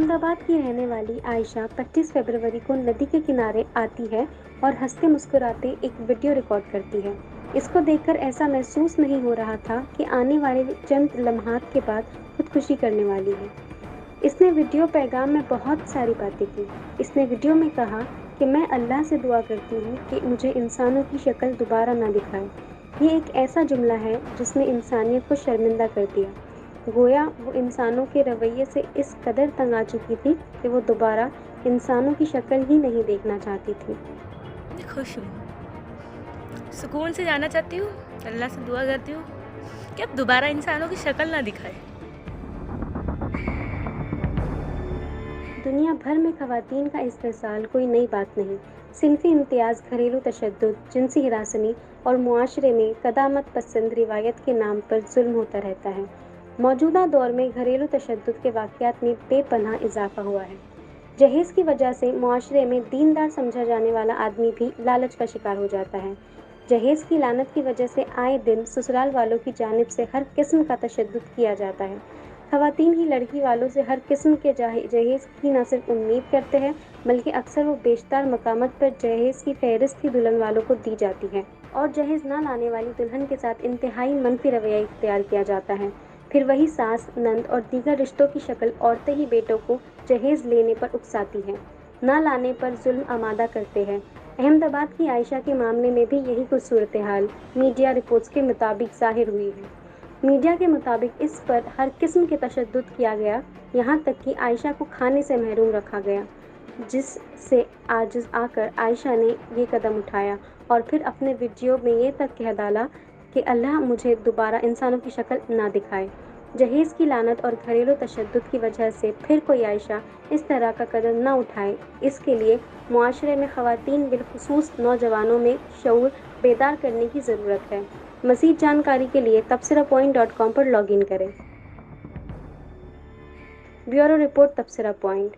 احمد آباد کی رہنے والی عائشہ 25 فروری کو ندی کے کنارے آتی ہے اور ہنستے مسکراتے ایک ویڈیو ریکارڈ کرتی ہے۔ اس کو دیکھ کر ایسا محسوس نہیں ہو رہا تھا کہ آنے والے چند لمحات کے بعد خودکشی کرنے والی ہے۔ اس نے ویڈیو پیغام میں بہت ساری باتیں کی۔ اس نے ویڈیو میں کہا کہ میں اللہ سے دعا کرتی ہوں کہ مجھے انسانوں کی شکل دوبارہ نہ دکھائے۔ یہ ایک ایسا جملہ ہے جس نے انسانیت کو شرمندہ کر دیا۔ گویا وہ انسانوں کے رویے سے اس قدر تنگ آ چکی تھی کہ وہ دوبارہ انسانوں کی شکل ہی نہیں دیکھنا چاہتی تھی۔ خوش ہوں، سکون سے جانا چاہتی ہوں، اللہ سے دعا کرتی ہوں کہ اب دوبارہ انسانوں کی شکل نہ دکھائے۔ دنیا بھر میں خواتین کا استحصال کوئی نئی بات نہیں۔ صنفی امتیاز، گھریلو تشدد، جنسی ہراسانی اور معاشرے میں قدامت پسند روایت کے نام پر ظلم ہوتا رہتا ہے۔ موجودہ دور میں گھریلو تشدد کے واقعات میں بے پناہ اضافہ ہوا ہے۔ جہیز کی وجہ سے معاشرے میں دیندار سمجھا جانے والا آدمی بھی لالچ کا شکار ہو جاتا ہے۔ جہیز کی لعنت کی وجہ سے آئے دن سسرال والوں کی جانب سے ہر قسم کا تشدد کیا جاتا ہے۔ خواتین ہی لڑکی والوں سے ہر قسم کے جہیز کی نہ صرف امید کرتے ہیں بلکہ اکثر وہ بیشتر مقامات پر جہیز کی فہرست ہی دلہن والوں کو دی جاتی ہے اور جہیز نہ لانے والی دلہن کے ساتھ انتہائی منفی رویہ اختیار کیا جاتا ہے۔ پھر وہی ساس، نند اور دیگر رشتوں کی شکل عورتیں ہی بیٹوں کو جہیز لینے پر اکساتی ہیں، نہ لانے پر ظلم آمادہ کرتے ہیں۔ احمد آباد کی عائشہ کے معاملے میں بھی یہی کچھ صورتحال میڈیا رپورٹس کے مطابق ظاہر ہوئی ہے۔ میڈیا کے مطابق اس پر ہر قسم کے تشدد کیا گیا، یہاں تک کہ عائشہ کو کھانے سے محروم رکھا گیا، جس سے عاجز آ کر عائشہ نے یہ قدم اٹھایا اور پھر اپنے ویڈیو میں یہ تک کہہ ڈالا کہ اللہ مجھے دوبارہ انسانوں کی شکل نہ دکھائے۔ جہیز کی لعنت اور گھریلو تشدد کی وجہ سے پھر کوئی عائشہ اس طرح کا قدم نہ اٹھائے، اس کے لیے معاشرے میں خواتین بالخصوص نوجوانوں میں شعور بیدار کرنے کی ضرورت ہے۔ مزید جانکاری کے لیے تبصرہ.com پر لاگ ان کریں۔ بیورو رپورٹ تبصرہ پوائنٹ۔